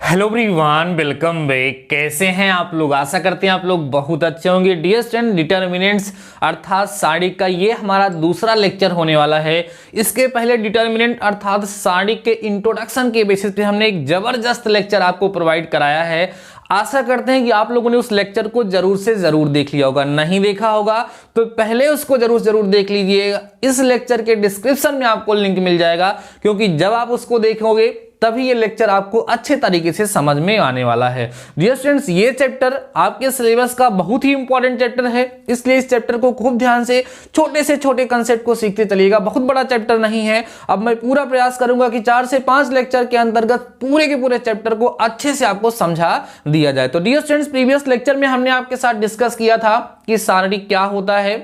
Hello everyone, welcome back. कैसे हैं आप लोग? आशा करते हैं आप लोग बहुत अच्छे होंगे। डियर स्टूडेंट, डिटर्मिनेंट्स अर्थात सारणिक का ये हमारा दूसरा लेक्चर होने वाला है। इसके पहले डिटर्मिनेंट अर्थात सारणिक के इंट्रोडक्शन के बेसिस पे हमने एक जबरदस्त लेक्चर आपको प्रोवाइड कराया है। आशा करते हैं कि आप लोगों ने उस लेक्चर को जरूर से जरूर देख लिया होगा। नहीं देखा होगा तो पहले उसको जरूर देख लीजिएगा। इस लेक्चर के डिस्क्रिप्शन में आपको लिंक मिल जाएगा, क्योंकि जब आप उसको देखोगे तभी ये लेक्चर आपको अच्छे तरीके से समझ में आने वाला है। डियर स्टूडेंट्स, ये चैप्टर आपके सिलेबस का बहुत ही इंपॉर्टेंट चैप्टर है, इसलिए इस चैप्टर को खूब ध्यान से छोटे कंसेप्ट को सीखते चलिएगा। बहुत बड़ा चैप्टर नहीं है। अब मैं पूरा प्रयास करूंगा कि 4 से 5 लेक्चर के अंतर्गत पूरे के पूरे चैप्टर को अच्छे से आपको समझा दिया जाए। तो डियर स्टूडेंट्स, प्रीवियस लेक्चर में हमने आपके साथ डिस्कस किया था कि सारणिक क्या होता है,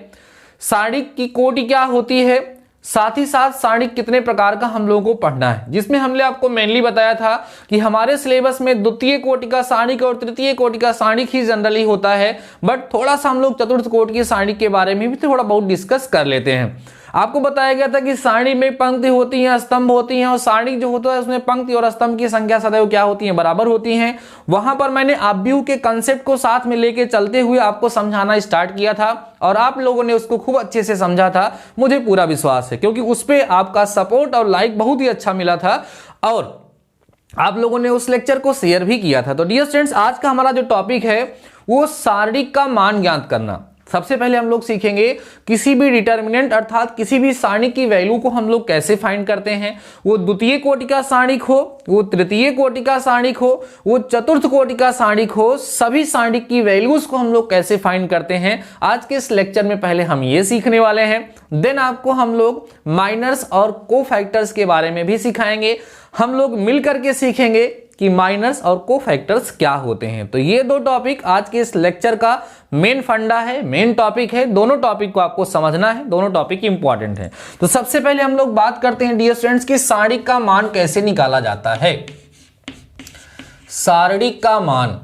सारणिक की कोटि क्या होती है, साथ ही साथ सारणिक कितने प्रकार का हम लोगों को पढ़ना है, जिसमें हमने आपको मेनली बताया था कि हमारे सिलेबस में द्वितीय कोटि का सारणिक और तृतीय कोटि का सारणिक ही जनरली होता है, बट थोड़ा सा हम लोग चतुर्थ कोटि के सारणिक के बारे में भी थोड़ा बहुत डिस्कस कर लेते हैं। आपको बताया गया था कि सारणी में पंक्ति होती है, स्तंभ होती हैं, और सारणी जो होता है उसमें पंक्ति और स्तंभ की संख्या सदैव क्या होती है, बराबर होती हैं। वहां पर मैंने आव्यूह के कंसेप्ट को साथ में लेके चलते हुए आपको समझाना स्टार्ट किया था, और आप लोगों ने उसको खूब अच्छे से समझा था। मुझे पूरा विश्वास है, क्योंकि उस पर आपका सपोर्ट और लाइक बहुत ही अच्छा मिला था, और आप लोगों ने उस लेक्चर को शेयर भी किया था। तो डियर स्टूडेंट्स, आज का हमारा जो टॉपिक है वो सारणिक का मान ज्ञात करना। सबसे पहले हम लोग सीखेंगे किसी भी डिटर्मिनेंट अर्थात किसी भी सारणिक की वैल्यू को हम लोग कैसे फाइंड करते हैं। वो द्वितीय कोटि का सारणिक हो, वो तृतीय कोटि का सारणिक हो, वो चतुर्थ कोटि का सारणिक हो, सभी सारणिक की वैल्यूज को हम लोग कैसे फाइंड करते हैं। आज के इस लेक्चर में पहले हम ये सीखने वाले हैं, देन आपको हम लोग माइनर्स और कोफैक्टर्स के बारे में भी सिखाएंगे। हम लोग मिलकर के सीखेंगे कि माइनर्स और कोफैक्टर्स क्या होते हैं। तो ये दो टॉपिक आज के इस लेक्चर का मेन फंडा है, मेन टॉपिक है। दोनों टॉपिक को आपको समझना है, दोनों टॉपिक इंपॉर्टेंट है। तो सबसे पहले हम लोग बात करते हैं डियर स्टूडेंट्स कि सारणिक का मान कैसे निकाला जाता है। सारणिक का मान,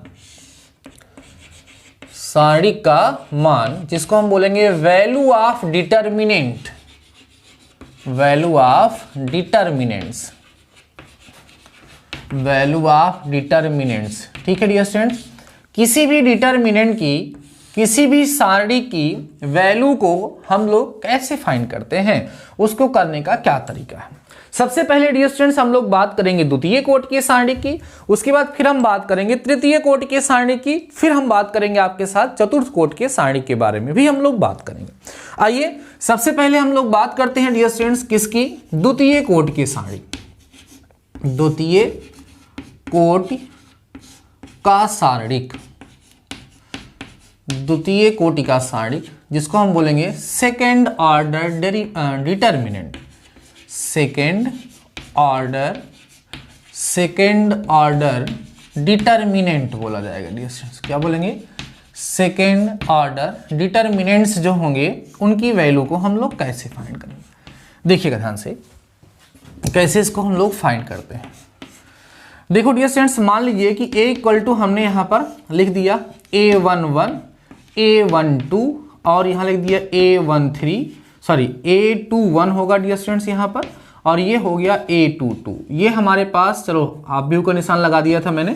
सारणिक का मान जिसको हम बोलेंगे value of determinant, value of determinants, value of determinants. ठीक है डियर स्टूडेंट्स, किसी भी डिटर्मिनेंट की, किसी भी सारणी की वैल्यू को हम लोग कैसे फाइंड करते हैं, उसको करने का क्या तरीका है। सबसे पहले डियर स्टूडेंट्स हम लोग बात करेंगे द्वितीय कोटि के सारणी की, उसके बाद फिर हम बात करेंगे तृतीय कोटि के सारणी की, फिर हम बात करेंगे आपके साथ चतुर्थ कोटि के सारणी के बारे में भी हम लोग बात करेंगे। आइए सबसे पहले हम लोग बात करते हैं डियर स्टूडेंट्स किसकी, द्वितीय कोटि के सारणी, द्वितीय कोटि का सारणिक, द्वितीय कोटि का सारणिक जिसको हम बोलेंगे second order determinant, second order determinant बोला जाएगा डियर स्टूडेंट्स। क्या बोलेंगे, सेकेंड ऑर्डर डिटर्मिनेंट्स जो होंगे उनकी वैल्यू को हम लोग कैसे फाइंड करेंगे। देखिएगा ध्यान से कैसे इसको हम लोग फाइंड करते हैं। देखो डियर स्टूडेंट्स, मान लीजिए कि a इक्वल टू हमने यहाँ पर लिख दिया a11, a12 और यहाँ लिख दिया a13, सॉरी a21 होगा डियर स्टूडेंट्स यहाँ पर, और ये हो गया a22। ये हमारे पास, चलो आव्यूह का निशान लगा दिया था मैंने,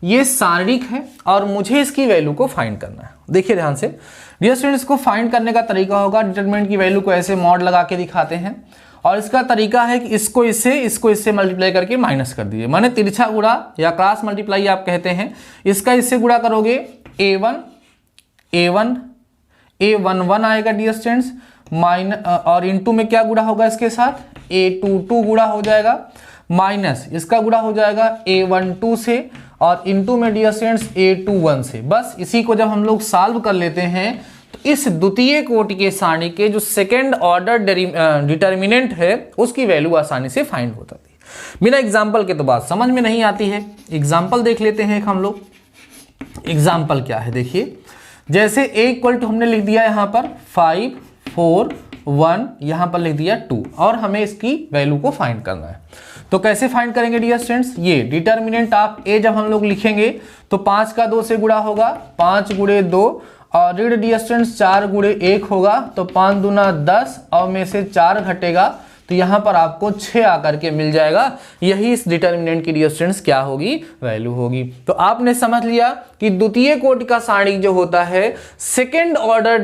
ये सारणिक है और मुझे इसकी वैल्यू को फाइंड करना है। देखिए ध्यान से डियर स्टूडेंट्स, इसको फाइंड करने का तरीका होगा, डिटरमिनेंट की वैल्यू को ऐसे मॉड लगा के दिखाते हैं, और इसका तरीका है कि इसको इससे मल्टीप्लाई करके माइनस कर दीजिए, माने तिरछा गुणा या क्रॉस मल्टीप्लाई आप कहते हैं। इसका इससे गुणा करोगे a11 आएगा डियर स्टूडेंट्स, और इनटू में क्या गुणा होगा इसके साथ, a22 गुणा हो जाएगा, माइनस इसका गुणा हो जाएगा a12 से, और इनटू में डियर स्टूडेंट्स a21 से। बस इसी को जब हम लोग सॉल्व कर लेते हैं तो इस द्वितीय कोटि के सारणी के जो सेकेंड ऑर्डर डिटर्मिनेंट है उसकी वैल्यू आसानी से फाइंड हो जाती है। बिना एग्जाम्पल के तो बात समझ में नहीं आती है। एग्जाम्पल देख लेते हैं हम लोग। एग्जाम्पल क्या है देखिए, जैसे a इक्वल टू हमने लिख दिया यहाँ पर 5 4 1, यहाँ पर लिख दिया 2, और हमें इसकी वैल्यू को फाइंड करना है। तो कैसे फाइंड करेंगे डियर स्टूडेंट्स, ये डिटर्मिनेंट ऑफ a जब हम लोग लिखेंगे तो 5 का 2 से गुणा होगा, 5 गुणे 2, और ऋण डियर स्टूडेंट्स 4 गुणे 1 होगा, तो 5 दूना 10 और में से 4 घटेगा तो यहाँ पर आपको 6 आकर के मिल जाएगा। यही इस डिटर्मिनेंट की डियर स्टूडेंट्स क्या होगी, वैल्यू होगी। तो आपने समझ लिया कि द्वितीय कोटि का सारणिक जो होता है, सेकेंड ऑर्डर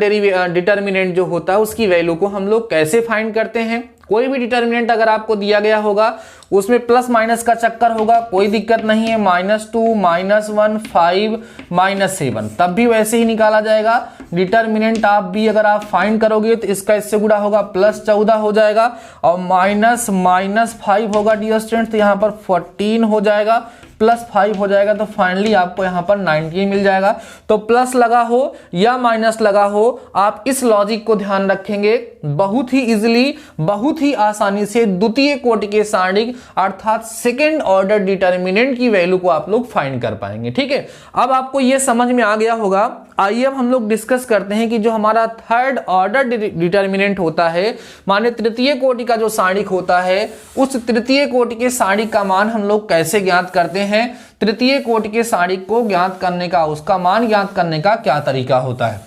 डिटर्मिनेंट जो होता है, उसकी वैल्यू को हम लोग कैसे फाइंड करते हैं। कोई भी डिटर्मिनेंट अगर आपको दिया गया होगा उसमें प्लस माइनस का चक्कर होगा, कोई दिक्कत नहीं है, -2 -1 5 -7 तब भी वैसे ही निकाला जाएगा। डिटर्मिनेंट आप भी अगर आप फाइंड करोगे तो इसका इससे गुणा होगा, +14 हो जाएगा और -5 होगा डियर स्टूडेंट्स, तो यहाँ पर 14 हो जाएगा, +5 हो जाएगा, तो फाइनली आपको यहाँ पर 90 मिल जाएगा। तो प्लस लगा हो या माइनस लगा हो, आप इस लॉजिक को ध्यान रखेंगे, बहुत ही इजीली, बहुत ही आसानी से द्वितीय कोटि के सारणिक अर्थात सेकेंड ऑर्डर डिटर्मिनेंट की वैल्यू को आप लोग फाइंड कर पाएंगे। ठीक है, अब आपको यह समझ में आ गया होगा। आइए अब हम लोग डिस्कस करते हैं कि जो हमारा थर्ड ऑर्डर डिटर्मिनेंट होता है, माने तृतीय कोटि का जो सारणिक होता है, उस तृतीय कोटि के सारणिक का मान हम लोग कैसे ज्ञात करते हैं। तृतीय कोटि के सारणिक को ज्ञात करने का, उसका मान ज्ञात करने का क्या तरीका होता है।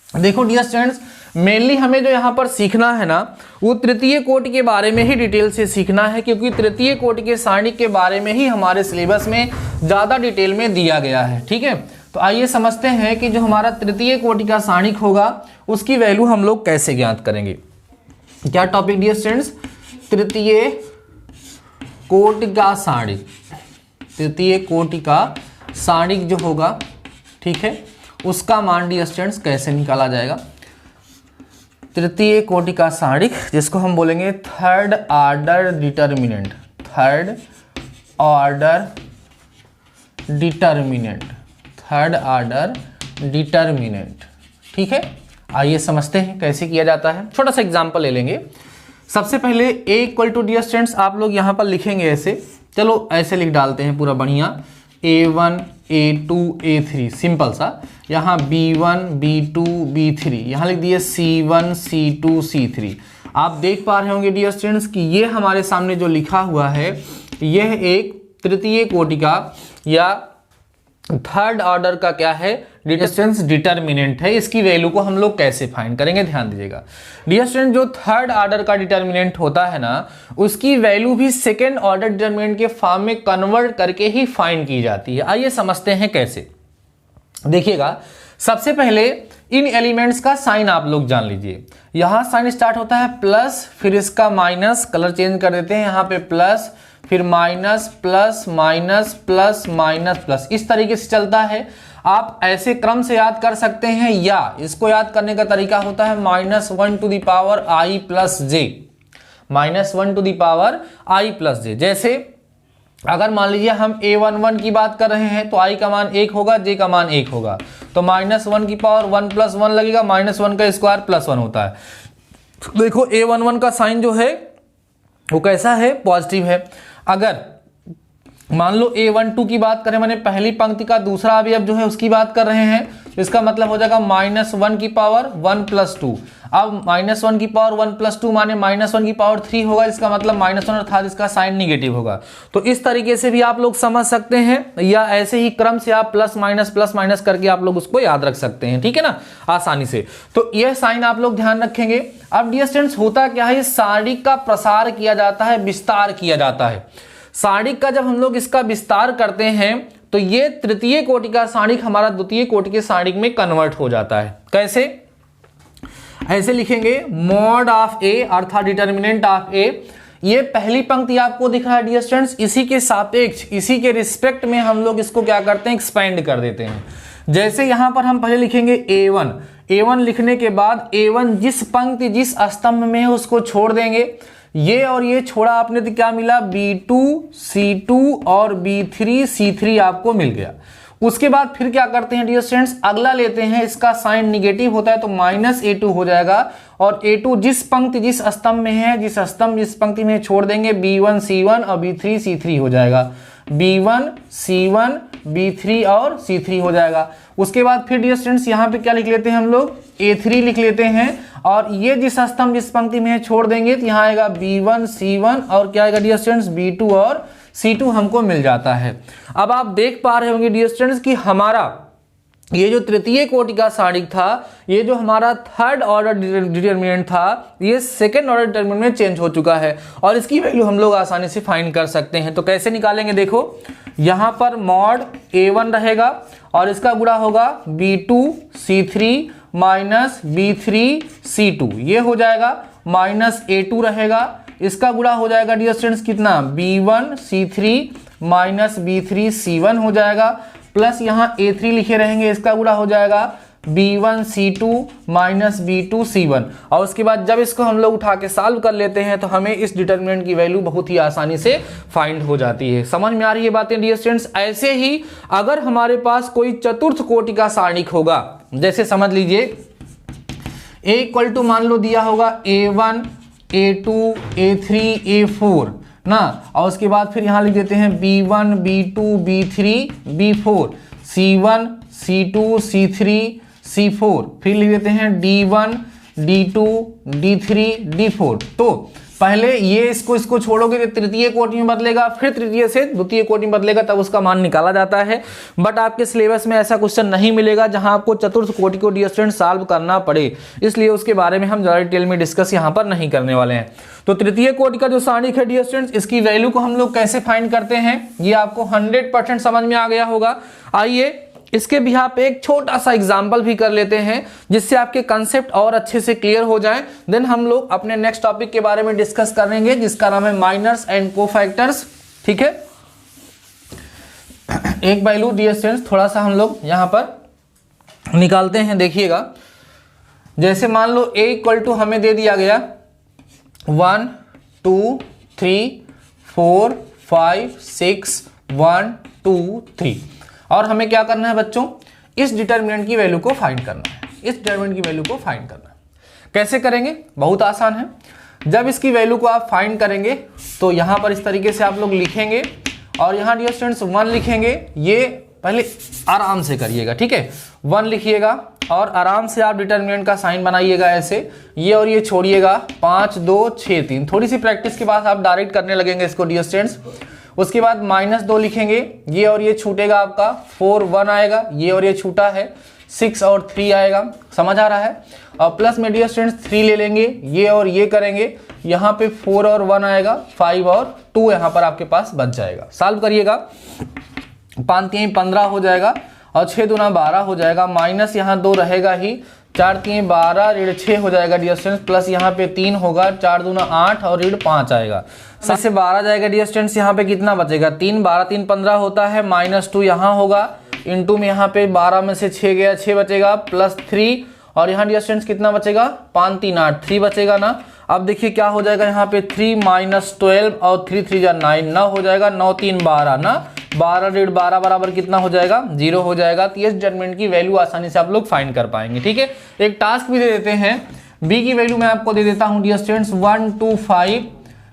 देखो डियर स्टूडेंट्स, मेनली हमें जो यहाँ पर सीखना है ना, वो तृतीय कोटि के बारे में ही डिटेल से सीखना है, क्योंकि तृतीय कोटि के सारणिक के बारे में ही हमारे सिलेबस में ज्यादा डिटेल में दिया गया है। ठीक है, तो आइए समझते हैं कि जो हमारा तृतीय कोटि का सारणिक होगा उसकी वैल्यू हम लोग कैसे ज्ञात करेंगे। क्या टॉपिक डियर स्टूडेंट्स, तृतीय कोटि का सारणिक, तृतीय कोटि का सारणिक जो होगा, ठीक है, उसका मान डियर स्टूडेंट्स कैसे निकाला जाएगा। तृतीय कोटि का सारणिक जिसको हम बोलेंगे third order determinant, third order determinant, third order determinant. ठीक है, आइए समझते हैं कैसे किया जाता है। छोटा सा एग्जांपल ले लेंगे। सबसे पहले a equal to dear students आप लोग यहाँ पर लिखेंगे ऐसे, चलो ऐसे लिख डालते हैं पूरा बढ़िया, a1 a2 a3 सिंपल सा। यहाँ b1 b2 b3, यहाँ लिख दिए c1 c2 c3। आप देख पा रहे होंगे डियर स्टूडेंट्स कि ये हमारे सामने जो लिखा हुआ है, यह एक तृतीय कोटि का या थर्ड ऑर्डर का क्या है, डिस्टेंस डिटर्मिनेंट है। इसकी वैल्यू को हम लोग कैसे फाइंड करेंगे, ध्यान दीजिएगा डियर स्टूडेंट। जो थर्ड ऑर्डर का डिटर्मिनेंट होता है ना, उसकी वैल्यू भी सेकेंड ऑर्डर डिटर्मिनेंट के फॉर्म में कन्वर्ट करके ही फाइंड की जाती है। आइए समझते हैं कैसे। देखिएगा, सबसे पहले इन एलिमेंट्स का साइन आप लोग जान लीजिए। यहां साइन स्टार्ट होता है प्लस, फिर इसका माइनस, कलर चेंज कर देते हैं, यहाँ पे प्लस, फिर minus, plus minus plus minus plus, इस तरीके से चलता है। आप ऐसे क्रम से याद कर सकते हैं, या इसको याद करने का तरीका होता है -1 to the power i plus j, -1 to the power i plus j. जैसे अगर मान लीजिए हम a11 की बात कर रहे हैं तो i का मान 1 होगा, j का मान 1 होगा, तो -1 की पावर 1 + 1 लगेगा, -1 का स्क्वायर +1 होता है। देखो a11 का साइन जो है वो कैसा है, पॉजिटिव है। अगर मान लो a12 की बात करें, माने पहली पंक्ति का दूसरा अवयव जो है उसकी बात कर रहे हैं, तो इसका मतलब हो जाएगा -1 की पावर 1 + 2। अब -1 की पावर 1 + 2 माने -1 की पावर 3 होगा, इसका मतलब -1 अर्थात इसका साइन निगेटिव होगा। तो इस तरीके से भी आप लोग समझ सकते हैं, या ऐसे ही क्रम से आप प्लस माइनस करके आप लोग उसको याद रख सकते हैं। ठीक है ना, आसानी से। तो यह साइन आप लोग ध्यान रखेंगे। अब डियर स्टूडेंट्स, होता क्या है, सारणिक का प्रसार किया जाता है, विस्तार किया जाता है। सारणिक का जब हम लोग इसका विस्तार करते हैं तो ये तृतीय कोटि का सारणिक हमारा द्वितीय कोटि के सारणिक में कन्वर्ट हो जाता है। कैसे, ऐसे लिखेंगे, मॉड ऑफ ए अर्थात डिटर्मिनेंट ऑफ ए। ये पहली पंक्ति आपको दिख रहा है डियर स्टूडेंट्स, इसी के सापेक्ष, इसी के रिस्पेक्ट में हम लोग इसको क्या करते हैं, एक्सपेंड कर देते हैं। जैसे यहां पर हम पहले लिखेंगे a1, a1 लिखने के बाद a1 जिस पंक्ति जिस स्तंभ में है उसको छोड़ देंगे। ये और ये छोड़ा आपने तो क्या मिला, b2 c2 और b3 c3 आपको मिल गया। उसके बाद फिर क्या करते हैं डियर स्टूडेंट्स, अगला लेते हैं, इसका साइन निगेटिव होता है तो -a2 हो जाएगा, और a2 जिस पंक्ति जिस स्तंभ में है, जिस स्तंभ जिस पंक्ति में छोड़ देंगे, b1 c1 और b3 c3 हो जाएगा, b1 c1 b3 और c3 हो जाएगा। उसके बाद फिर डियर स्टूडेंट्स यहाँ पे क्या लिख लेते हैं हम लोग, a3 लिख लेते हैं, और ये जिस स्तंभ जिस पंक्ति में है छोड़ देंगे तो यहाँ आएगा b1 c1 और क्या आएगा डियर स्टूडेंट्स, b2 और c2 हमको मिल जाता है। अब आप देख पा रहे होंगे डियर स्टूडेंट्स कि हमारा ये जो तृतीय कोटि का सारणिक था, ये जो हमारा थर्ड ऑर्डर डिटरमिनेंट था, ये सेकंड ऑर्डर डिटरमिनेंट में चेंज हो चुका है और इसकी वैल्यू हम लोग आसानी से फाइंड कर सकते हैं। तो कैसे निकालेंगे, देखो यहाँ पर मॉड A1 रहेगा और इसका गुणा होगा B2C3 माइनस B3C2, ये हो जाएगा माइनस A2 रहेगा, इसका गुणा हो जाएगा डियर स्टूडेंट्स कितना, B1C3 माइनस B3C1 हो जाएगा, प्लस यहाँ A3 लिखे रहेंगे, इसका गुणा हो जाएगा B1C2 माइनस B2C1। और उसके बाद जब इसको हम लोग उठा के सॉल्व कर लेते हैं तो हमें इस डिटरमिनेंट की वैल्यू बहुत ही आसानी से फाइंड हो जाती है। समझ में आ रही है बातें डियर स्टूडेंट्स। ऐसे ही अगर हमारे पास कोई चतुर्थ कोटि का सारणिक होगा, जैसे समझ लीजिए A इक्वल टू मान लो दिया होगा A1 A2 A3 A4 ना, और उसके बाद फिर यहाँ लिख देते हैं B1 B2 B3 B4 C1 C2 C3 C4, फिर लिख देते हैं D1 D2 D3 D4। तो पहले ये इसको छोड़ोगे तो तृतीय कोटि में बदलेगा, फिर तृतीय से द्वितीय कोटि में बदलेगा, तब उसका मान निकाला जाता है। बट आपके सिलेबस में ऐसा क्वेश्चन नहीं मिलेगा जहां आपको चतुर्थ कोटि को डियर स्टूडेंट सॉल्व करना पड़े, इसलिए उसके बारे में हम ज्यादा डिटेल में डिस्कस यहां पर नहीं करने वाले हैं। तो तृतीय कोटि का जो सारणिक है डियर स्टूडेंट्स, इसकी वैल्यू को हम लोग कैसे फाइंड करते हैं, ये आपको 100% समझ में आ गया होगा। आइए इसके भी आप एक छोटा सा एग्जाम्पल भी कर लेते हैं जिससे आपके कंसेप्ट और अच्छे से क्लियर हो जाए। देन हम लोग अपने नेक्स्ट टॉपिक के बारे में डिस्कस करेंगे जिसका नाम है माइनर्स एंड कोफैक्टर्स। ठीक है, एक वैल्यू डियर स्टूडेंट्स थोड़ा सा हम लोग यहां पर निकालते हैं, देखिएगा। जैसे मान लो A इक्वल टू हमें दे दिया गया 1 2 3 4 5 6 1 2 3 और हमें क्या करना है बच्चों, इस डिटरमिनेंट की वैल्यू को फाइंड करना है। इस डिटरमिनेंट की वैल्यू को फाइंड करना है, कैसे करेंगे, बहुत आसान है। जब इसकी वैल्यू को आप फाइंड करेंगे तो यहां पर इस तरीके से आप लोग लिखेंगे और यहां डियर स्टूडेंट्स 1 लिखेंगे। ये पहले आराम से करिएगा, ठीक है, 1 लिखिएगा और आराम से आप डिटरमिनेंट का साइन बनाइएगा ऐसे, ये और ये छोड़िएगा, 5 2 6 3। थोड़ी सी प्रैक्टिस के बाद आप डायरेक्ट करने लगेंगे इसको डियर स्टूडेंट्स। उसके बाद -2 लिखेंगे, ये और ये छूटेगा आपका, 4 1 आएगा, ये और ये छूटा है, 6 और 3 आएगा, समझ आ रहा है। और प्लस में डियर स्टूडेंट्स 3 ले लेंगे, ये और ये करेंगे, यहाँ पे 4 और 1 आएगा, 5 और 2 यहाँ पर आपके पास बच जाएगा। सॉल्व करिएगा, 5 3 15 हो जाएगा और 6 दूना 12 हो जाएगा, माइनस यहाँ 2 रहेगा ही, 4 3 12 ऋण 6 हो जाएगा डियर स्टूडेंट्स, प्लस यहाँ पे 3 होगा, 4 दूना 8 और ऋण 5 आएगा, से 12 जाएगा डियर स्टूडेंट्स। यहाँ पे कितना बचेगा, 3 12 3 15 होता है, -2 यहाँ होगा, इनटू में यहाँ पे 12 में से 6 गया, 6 बचेगा, प्लस 3 और यहाँ डियर स्टूडेंट्स कितना बचेगा, 5 3 8 3 बचेगा ना। अब देखिए क्या हो जाएगा, यहाँ पे 3 -12 और 3 3 जा 9 9 हो जाएगा, 9 3 12 ना, 12 ऋण 12 बराबर कितना हो जाएगा, 0 हो जाएगा। तो इस डिटरमिनेंट की वैल्यू आसानी से आप लोग फाइंड कर पाएंगे। ठीक है, एक टास्क भी दे देते हैं, बी की वैल्यू मैं आपको दे देता हूँ डियर स्टूडेंट्स 1 2 5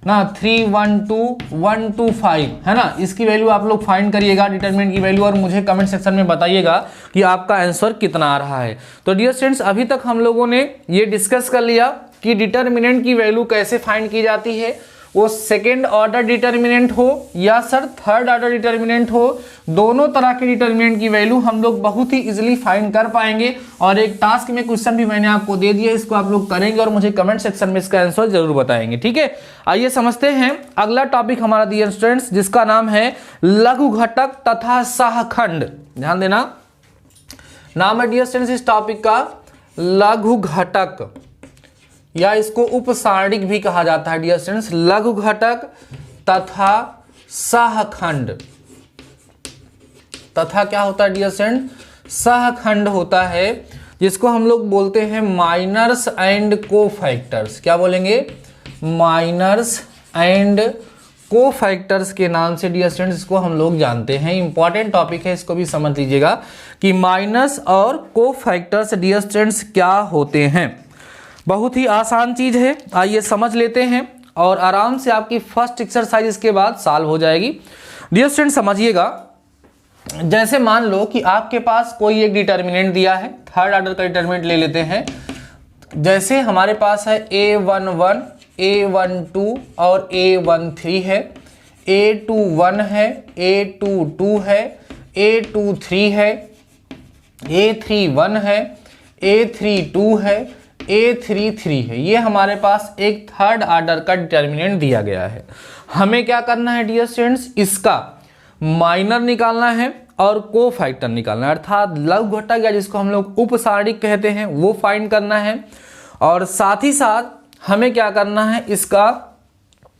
ना, 3 1 2 1 2 5 है ना। इसकी वैल्यू आप लोग फाइंड करिएगा डिटरमिनेंट की वैल्यू और मुझे कमेंट सेक्शन में बताइएगा कि आपका आंसर कितना आ रहा है। तो डियर स्टूडेंट्स अभी तक हम लोगों ने ये डिस्कस कर लिया कि डिटरमिनेंट की वैल्यू कैसे फाइंड की जाती है, वो सेकेंड ऑर्डर डिटरमिनेंट हो या सर थर्ड ऑर्डर डिटरमिनेंट हो, दोनों तरह के डिटरमिनेंट की वैल्यू हम लोग बहुत ही इजीली फाइंड कर पाएंगे। और एक टास्क में क्वेश्चन भी मैंने आपको दे दिया, इसको आप लोग करेंगे और मुझे कमेंट सेक्शन में इसका आंसर जरूर बताएंगे। ठीक है, आइए समझते हैं अगला टॉपिक हमारा डियर स्टूडेंट्स, जिसका नाम है लघु घटक तथा सहखंड। ध्यान देना, नाम है डियर स्टूडेंट्स इस टॉपिक का लघु घटक, या इसको उपसारणिक भी कहा जाता है डियर स्टूडेंट्स, लघु घटक तथा सहखंड। तथा क्या होता है डियर स्टूडेंट, सहखंड होता है, जिसको हम लोग बोलते हैं माइनर्स एंड कोफैक्टर्स। क्या बोलेंगे, माइनर्स एंड कोफैक्टर्स के नाम से डियर स्टूडेंट्स इसको हम लोग जानते हैं। इंपॉर्टेंट टॉपिक है, इसको भी समझ लीजिएगा कि माइनस और कोफैक्टर्स डियर स्टूडेंट्स क्या होते हैं। बहुत ही आसान चीज है, आइए समझ लेते हैं और आराम से आपकी फर्स्ट एक्सरसाइज इसके बाद सॉल्व हो जाएगी। डियर स्टूडेंट समझिएगा, जैसे मान लो कि आपके पास कोई एक डिटरमिनेंट दिया है, थर्ड ऑर्डर का डिटरमिनेंट ले लेते हैं। जैसे हमारे पास है A11 A12 और A13 है, A21 है, A22 है, A23 है A31 है, A32 है, A33 है। ये हमारे पास एक थर्ड ऑर्डर का डिटर्मिनेंट दिया गया है। हमें क्या करना है डियर स्टूडेंट्स, इसका माइनर निकालना है और कोफैक्टर निकालना है, अर्थात लघु घटक या जिसको हम लोग उपसारिक कहते हैं वो फाइंड करना है। और साथ ही साथ हमें क्या करना है, इसका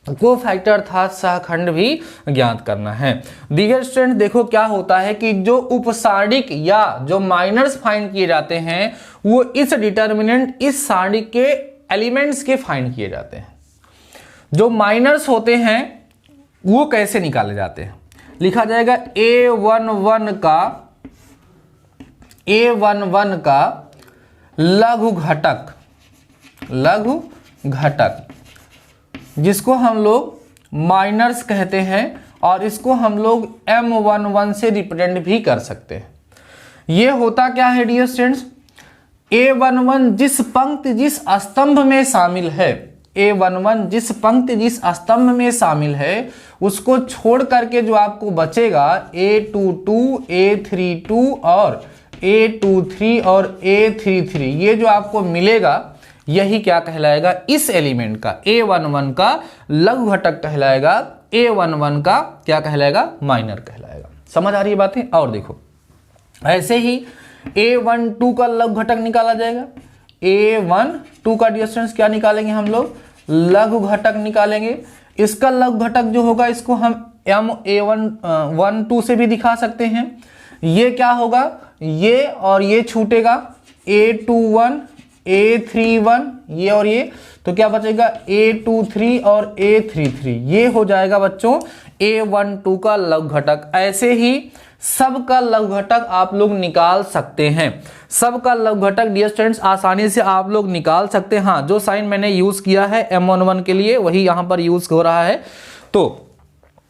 कोफैक्टर अर्थात सहखंड भी ज्ञात करना है। डियर स्टूडेंट देखो क्या होता है कि जो उपसारिक या जो माइनर्स फाइंड किए जाते हैं वो इस डिटर्मिनेंट, इस सारिक के एलिमेंट्स के फाइंड किए जाते हैं। जो माइनर्स होते हैं वो कैसे निकाले जाते हैं, लिखा जाएगा A11 का लघु घटक जिसको हम लोग माइनर्स कहते हैं और इसको हम लोग M11 से रिप्रेजेंट भी कर सकते हैं। ये होता क्या है डियर स्टूडेंट्स, A11 जिस पंक्ति जिस स्तंभ में शामिल है, A11 जिस पंक्ति जिस स्तंभ में शामिल है उसको छोड़ करके जो आपको बचेगा A22, A32 और A23 और A33, ये जो आपको मिलेगा यही क्या कहलाएगा, इस एलिमेंट का A11 का लघु घटक कहलाएगा, A11 का क्या कहलाएगा, माइनर कहलाएगा। समझ आ रही है बातें। और देखो ऐसे ही A12 का लघु घटक निकाला जाएगा। A12 का डिस्टेंस क्या निकालेंगे हम लोग, लघु घटक निकालेंगे। इसका लघु घटक जो होगा इसको हम A12 से भी दिखा सकते हैं। ये क्या होगा, ये और ये छूटेगा, A21, A31 ये और ये, तो क्या बचेगा A23 और A33, ये हो जाएगा बच्चों A12 का लघु घटक। ऐसे ही सबका लघु घटक आप लोग निकाल सकते हैं। सबका लघु घटक डियर स्टूडेंट्स आसानी से आप लोग निकाल सकते हैं। हाँ, जो साइन मैंने यूज किया है M11 के लिए वही यहाँ पर यूज हो रहा है, तो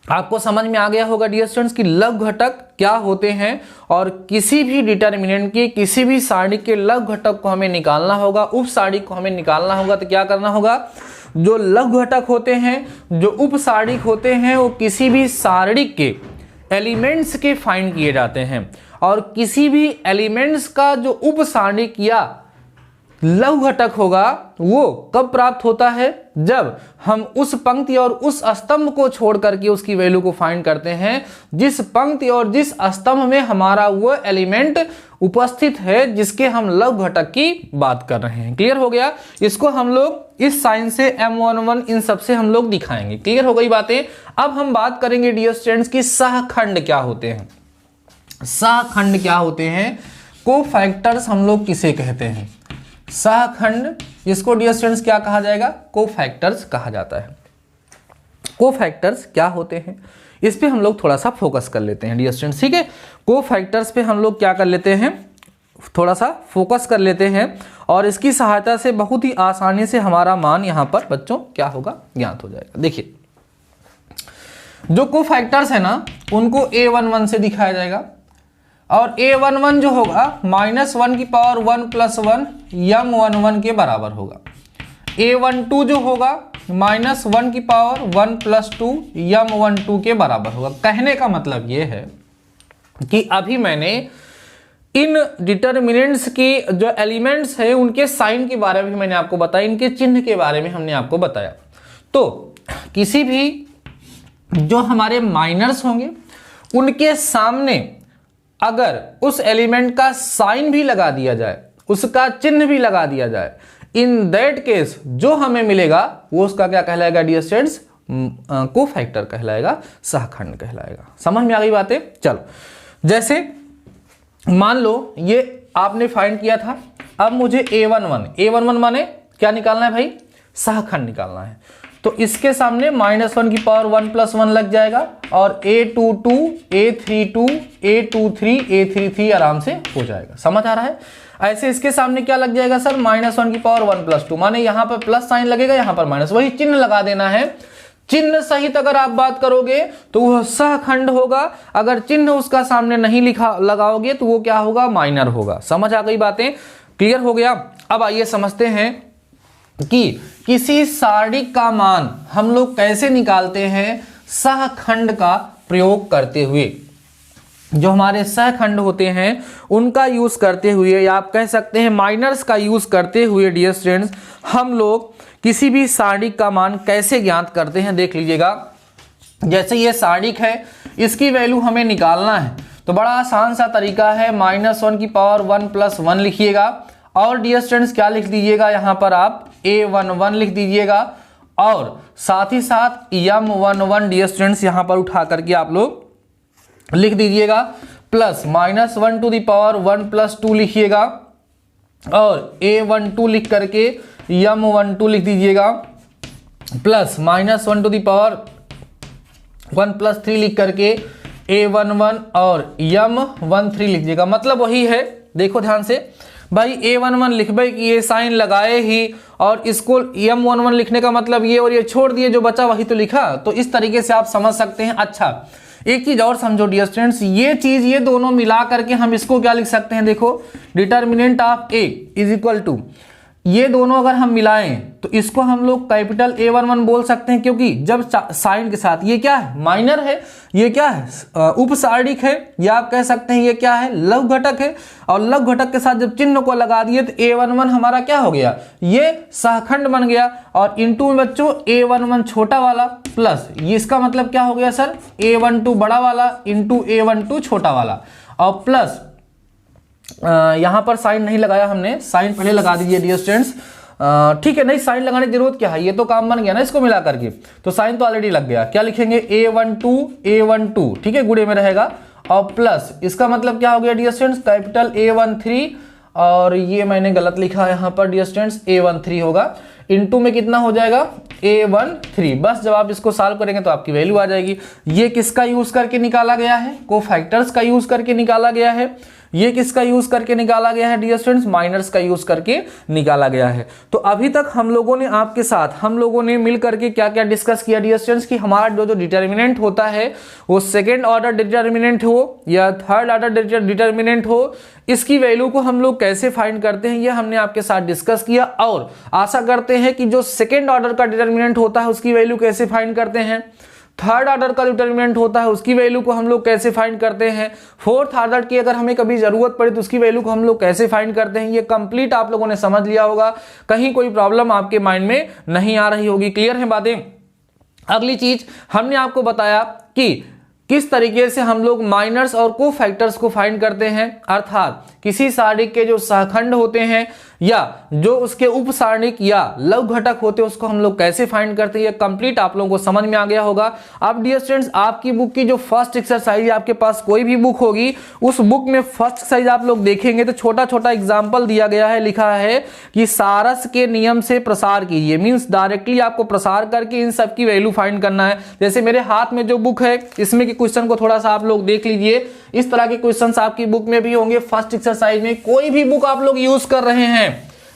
आपको समझ में आ गया होगा डियर स्टूडेंट्स कि लघु घटक क्या होते हैं। और किसी भी डिटर्मिनेंट के किसी भी सारणी के लघु घटक को हमें निकालना होगा, उप सारणी को हमें निकालना होगा, तो क्या करना होगा, जो लघु घटक होते हैं, जो उप सारणी होते हैं वो किसी भी सारणी के एलिमेंट्स के फाइंड किए जाते हैं। और किसी भी एलिमेंट्स का जो उप सारणी या लघु घटक होगा वो कब प्राप्त होता है, जब हम उस पंक्ति और उस स्तंभ को छोड़ करके उसकी वैल्यू को फाइंड करते हैं जिस पंक्ति और जिस स्तंभ में हमारा वो एलिमेंट उपस्थित है जिसके हम लघु घटक की बात कर रहे हैं। क्लियर हो गया। इसको हम लोग इस साइन से M11 इन सब से हम लोग दिखाएंगे। क्लियर हो गई बातें। अब हम बात करेंगे डियर स्टूडेंट्स की सहखंड क्या होते हैं। सहखंड क्या होते हैं, कोफैक्टर्स हम लोग किसे कहते हैं, सहखंड जिसको डियर स्टूडेंट्स क्या कहा जाएगा, कोफैक्टर्स कहा जाता है। कोफैक्टर्स क्या होते हैं इस पे हम लोग थोड़ा सा फोकस कर लेते हैं डियर स्टूडेंट्स, ठीक है। कोफैक्टर्स पे हम लोग क्या कर लेते हैं, थोड़ा सा फोकस कर लेते हैं और इसकी सहायता से बहुत ही आसानी से हमारा मान यहाँ पर बच्चों क्या होगा, ज्ञात हो जाएगा। देखिए जो कोफैक्टर्स है ना उनको A11 से दिखाया जाएगा और A11 जो होगा -1 की पावर 1 + 1 M11 के बराबर होगा। A12 जो होगा -1 की पावर 1 + 2 M12 के बराबर होगा। कहने का मतलब ये है कि अभी मैंने इन डिटर्मिनेंट्स की जो एलिमेंट्स है उनके साइन के बारे में मैंने आपको बताया, इनके चिन्ह के बारे में हमने आपको बताया। तो किसी भी जो हमारे माइनर्स होंगे उनके सामने अगर उस एलिमेंट का साइन भी लगा दिया जाए, उसका चिन्ह भी लगा दिया जाए, इन दैट केस जो हमें मिलेगा वो उसका क्या कहलाएगा डियर स्टूडेंट्स, कोफैक्टर कहलाएगा, सहखंड कहलाएगा। समझ में आ गई बातें। चलो जैसे मान लो ये आपने फाइंड किया था, अब मुझे A11 माने क्या निकालना है भाई, सहखंड निकालना है। तो इसके सामने -1 की पावर 1 + 1 लग जाएगा और A22, A32, A23, A33 आराम से हो जाएगा। समझ आ रहा है। ऐसे इसके सामने क्या लग जाएगा सर, -1 की पावर 1 + 2, माने यहाँ पर प्लस साइन लगेगा, यहाँ पर माइनस, वही चिन्ह लगा देना है। चिन्ह सहित अगर आप बात करोगे तो वह सहखंड होगा, अगर चिन्ह उसका सामने नहीं लगाओगे तो वो क्या होगा, माइनर होगा। समझ आ गई बातें, क्लियर हो गया। अब आइए समझते हैं कि किसी सारणी का मान हम लोग कैसे निकालते हैं सहखंड का प्रयोग करते हुए। जो हमारे सहखंड होते हैं उनका यूज करते हुए, या आप कह सकते हैं माइनर्स का यूज करते हुए डियर स्टूडेंट्स, हम लोग किसी भी सारणिक का मान कैसे ज्ञात करते हैं देख लीजिएगा। जैसे ये सारणिक है, इसकी वैल्यू हमें निकालना है तो बड़ा आसान सा तरीका है, -1 की पावर 1 + 1 लिखिएगा और डियर स्टूडेंट्स क्या लिख दीजिएगा, यहाँ पर आप a11 लिख दीजिएगा और साथ ही साथ m11 डियर स्टूडेंट्स यहाँ पर उठा करके आप लोग लिख दीजिएगा, प्लस -1 टू दी पावर 1 + 2 लिखिएगा और a12 लिख करके m12 लिख दीजिएगा, प्लस -1 टू दी पावर 1 + 3 लिख करके a11 और m13 लिख दीजिएगा। मतलब वही है, देखो ध्यान से भाई, a11 लिखबे कि ये साइन लगाए ही और इसको m11 लिखने का मतलब ये और ये छोड़ दिए, जो बचा वही तो लिखा। तो इस तरीके से आप समझ सकते हैं। अच्छा, एक चीज और समझो डियर स्टूडेंट्स, ये चीज ये दोनों मिला करके हम इसको क्या लिख सकते हैं, देखो डिटर्मिनेंट ऑफ a = ये दोनों अगर हम मिलाएं तो इसको हम लोग कैपिटल A11 बोल सकते हैं, क्योंकि जब साइन के साथ ये क्या है, माइनर है, ये क्या है, उपसारणिक है, या आप कह सकते हैं ये क्या है, लघु घटक है, और लघु घटक के साथ जब चिन्ह को लगा दिए तो A11 हमारा क्या हो गया, ये सहखंड बन गया। और इनटू में बच्चों A11 छोटा वाला प्लस ये, इसका मतलब क्या हो गया सर, A12 बड़ा वाला इंटू A12 छोटा वाला, और प्लस यहां पर साइन नहीं लगाया हमने, साइन पहले लगा दीजिए डियर स्टूडेंट्स, ठीक है, नहीं साइन लगाने की जरूरत क्या है, ये तो काम बन गया ना इसको मिला करके, तो साइन तो ऑलरेडी लग गया। क्या लिखेंगे, A12 ठीक है, गुणे में रहेगा, और प्लस इसका मतलब क्या हो गया डियर स्टूडेंट्स, कैपिटल A13, और ये मैंने गलत लिखा यहाँ पर डियर स्टूडेंट्स, A13 होगा, इनटू में कितना हो जाएगा, A13। बस जब आप इसको सॉल्व करेंगे तो आपकी वैल्यू आ जाएगी। ये किसका यूज करके निकाला गया है, कोफैक्टर्स का यूज करके निकाला गया है। ये किसका यूज करके निकाला गया है डियर स्टूडेंट्स, माइनर्स का यूज करके निकाला गया है। तो अभी तक हम लोगों ने आपके साथ, हम लोगों ने मिल करके क्या क्या डिस्कस किया डियर स्टूडेंट्स, कि हमारा जो डिटर्मिनेंट होता है वो सेकेंड ऑर्डर डिटर्मिनेंट हो या थर्ड ऑर्डर डिटर्मिनेंट हो, इसकी वैल्यू को हम लोग कैसे फाइंड करते हैं ये हमने आपके साथ डिस्कस किया। और आशा करते हैं कि जो सेकेंड ऑर्डर का डिटर्मिनेंट होता है उसकी वैल्यू कैसे फाइंड करते हैं, थर्ड ऑर्डर का डिटर्मिनेंट होता है उसकी वैल्यू को हम लोग कैसे फाइंड करते हैं, फोर्थ ऑर्डर की अगर हमें कभी जरूरत पड़े तो उसकी वैल्यू को हम लोग कैसे फाइंड करते हैं, ये कंप्लीट आप लोगों ने समझ लिया होगा। कहीं कोई प्रॉब्लम आपके माइंड में नहीं आ रही होगी, क्लियर है बातें। अगली चीज हमने आपको बताया कि किस तरीके से हम लोग माइनर्स और कोफैक्टर्स को फाइंड करते हैं, अर्थात किसी सारणिक के जो सहखंड होते हैं या जो उसके उपसारणिक या लघु घटक होते हैं उसको हम लोग कैसे फाइंड करते हैं, ये कंप्लीट आप लोगों को समझ में आ गया होगा। अब डियर स्टूडेंट्स, आपकी बुक की जो फर्स्ट एक्सरसाइज, आपके पास कोई भी बुक होगी उस बुक में फर्स्ट एक्सरसाइज आप लोग देखेंगे तो छोटा छोटा एग्जाम्पल दिया गया है, लिखा है कि सारस के नियम से प्रसार कीजिए, मीन्स डायरेक्टली आपको प्रसार करके इन सब की वैल्यू फाइंड करना है। जैसे मेरे हाथ में जो बुक है इसमें के क्वेश्चन को थोड़ा सा आप लोग देख लीजिए, इस तरह के क्वेश्चंस आपकी बुक में भी होंगे। फर्स्ट एक्सरसाइज में कोई भी बुक आप लोग यूज कर रहे हैं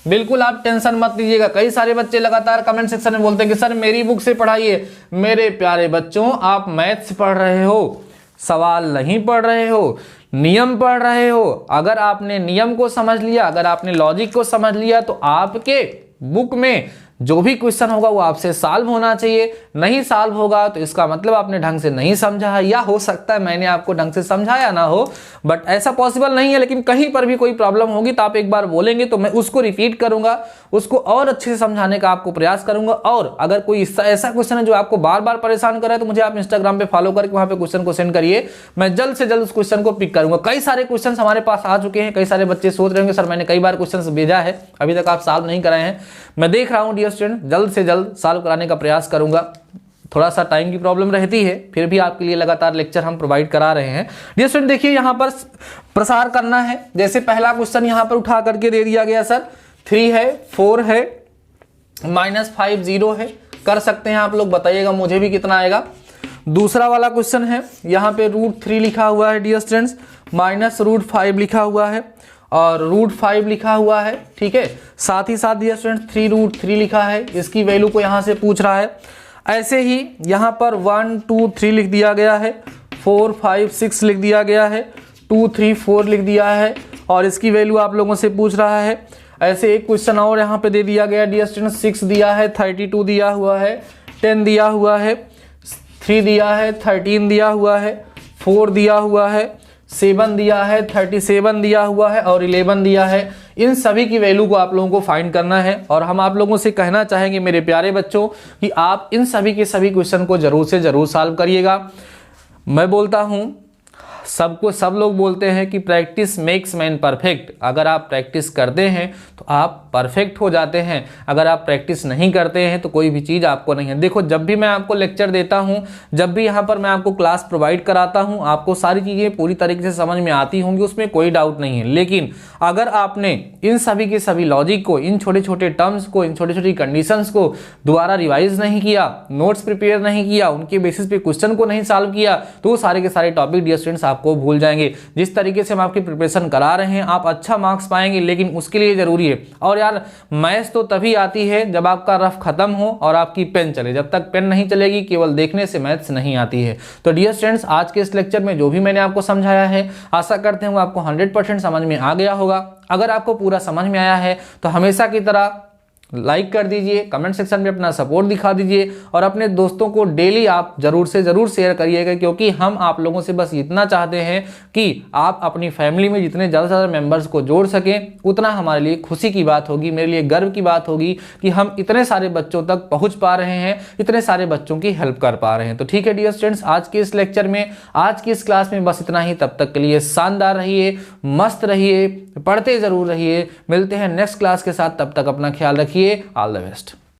बिल्कुल आप टेंशन मत लीजिएगा। कई सारे बच्चे लगातार कमेंट सेक्शन में बोलते हैं कि सर मेरी बुक से पढ़ाइए। मेरे प्यारे बच्चों, आप मैथ्स पढ़ रहे हो, सवाल नहीं पढ़ रहे हो, नियम पढ़ रहे हो। अगर आपने नियम को समझ लिया, अगर आपने लॉजिक को समझ लिया तो आपके बुक में जो भी क्वेश्चन होगा वो आपसे सॉल्व होना चाहिए। नहीं सॉल्व होगा तो इसका मतलब आपने ढंग से नहीं समझा है, या हो सकता है मैंने आपको ढंग से समझाया ना हो, बट ऐसा पॉसिबल नहीं है। लेकिन कहीं पर भी कोई प्रॉब्लम होगी तो आप एक बार बोलेंगे तो मैं उसको रिपीट करूंगा, उसको और अच्छे से समझाने का आपको प्रयास करूंगा। और अगर कोई ऐसा क्वेश्चन है जो आपको बार बार परेशान कर रहा है तो मुझे आप इंस्टाग्राम पे फॉलो करके वहां पे क्वेश्चन को सेंड करिए, मैं जल्द से जल्द उस क्वेश्चन को पिक करूंगा। कई सारे क्वेश्चन हमारे पास आ चुके हैं, कई सारे बच्चे सोच रहे होंगे सर मैंने कई बार क्वेश्चन भेजा है अभी तक आप सॉल्व नहीं कराए हैं। मैं देख रहा हूं डियर स्टूडेंट, जल्द से जल्द सॉल्व कराने का प्रयास करूंगा। थोड़ा सा टाइम की प्रॉब्लम रहती है, फिर भी आपके लिए लगातार लेक्चर हम प्रोवाइड करा रहे हैं। डियर स्टूडेंट देखिए यहाँ पर प्रसार करना है। जैसे पहला क्वेश्चन यहाँ पर उठा करके दे दिया गया सर 3 है, 4 है, -5 0 है, कर सकते हैं आप लोग, बताइएगा मुझे भी कितना आएगा। दूसरा वाला क्वेश्चन है यहाँ पे √3 लिखा हुआ है डियर स्टूडेंट्स, -√5 लिखा हुआ है और √5 लिखा हुआ है, ठीक है। साथ ही साथ डियर स्टूडेंट 3√3 लिखा है, इसकी वैल्यू को यहाँ से पूछ रहा है। ऐसे ही यहाँ पर 1 2 3 लिख दिया गया है, 4 5 6 लिख दिया गया है, 2 3 4 लिख दिया है और इसकी वैल्यू आप लोगों से पूछ रहा है। ऐसे एक क्वेश्चन और यहाँ पे दे दिया गया डियर स्टूडेंट, 6 दिया है, 32 दिया हुआ है, 10 दिया हुआ है, 3 दिया है, 13 दिया हुआ है, 4 दिया हुआ है, 7 दिया है, 37 दिया हुआ है और 11 दिया है। इन सभी की वैल्यू को आप लोगों को फाइंड करना है और हम आप लोगों से कहना चाहेंगे मेरे प्यारे बच्चों कि आप इन सभी के सभी क्वेश्चन को जरूर से जरूर सॉल्व करिएगा। मैं बोलता हूं सब लोग बोलते हैं कि प्रैक्टिस मेक्स मैन परफेक्ट। अगर आप प्रैक्टिस करते हैं तो आप परफेक्ट हो जाते हैं, अगर आप प्रैक्टिस नहीं करते हैं तो कोई भी चीज़ आपको नहीं है। देखो, जब भी मैं आपको लेक्चर देता हूं, जब भी यहाँ पर मैं आपको क्लास प्रोवाइड कराता हूं, आपको सारी चीज़ें पूरी तरीके से समझ में आती होंगी, उसमें कोई डाउट नहीं है। लेकिन अगर आपने इन सभी के सभी लॉजिक को, इन छोटे छोटे टर्म्स को, इन छोटी छोटी कंडीशंस को दोबारा रिवाइज नहीं किया, नोट्स प्रिपेयर नहीं किया, उनके बेसिस पे क्वेश्चन को नहीं सॉल्व किया, तो वो सारे के सारे टॉपिक डियर स्टूडेंट्स आपको भूल जाएंगे। जिस तरीके से हम आपकी प्रिपरेशन करा रहे हैं, आप अच्छा मार्क्स पाएंगे, लेकिन उसके लिए जरूरी है। और यार, मैथ्स तो तभी आती है जब आपका रफ खत्म हो और आपकी पेन चले। जब तक पेन नहीं चलेगी, केवल देखने से मैथ्स नहीं आती है। तो डियर स्टूडेंट्स, आज के इस लेक्चर में जो भी मैंने आपको समझाया है, आशा करते हैं वो आपको 100% समझ में आ गया होगा। अगर आपको पूरा समझ में आया है तो हमेशा की तरह लाइक कर दीजिए, कमेंट सेक्शन में अपना सपोर्ट दिखा दीजिए और अपने दोस्तों को डेली आप जरूर से जरूर शेयर करिएगा, क्योंकि हम आप लोगों से बस इतना चाहते हैं कि आप अपनी फैमिली में जितने ज़्यादा से ज़्यादा मेंबर्स को जोड़ सकें, उतना हमारे लिए खुशी की बात होगी, मेरे लिए गर्व की बात होगी कि हम इतने सारे बच्चों तक पहुँच पा रहे हैं, इतने सारे बच्चों की हेल्प कर पा रहे हैं। तो ठीक है डियर स्टूडेंट्स, आज के इस लेक्चर में, आज की इस क्लास में बस इतना ही। तब तक के लिए शानदार रहिए, मस्त रहिए, पढ़ते जरूर रहिए। मिलते हैं नेक्स्ट क्लास के साथ, तब तक अपना ख्याल रखिए। All the best.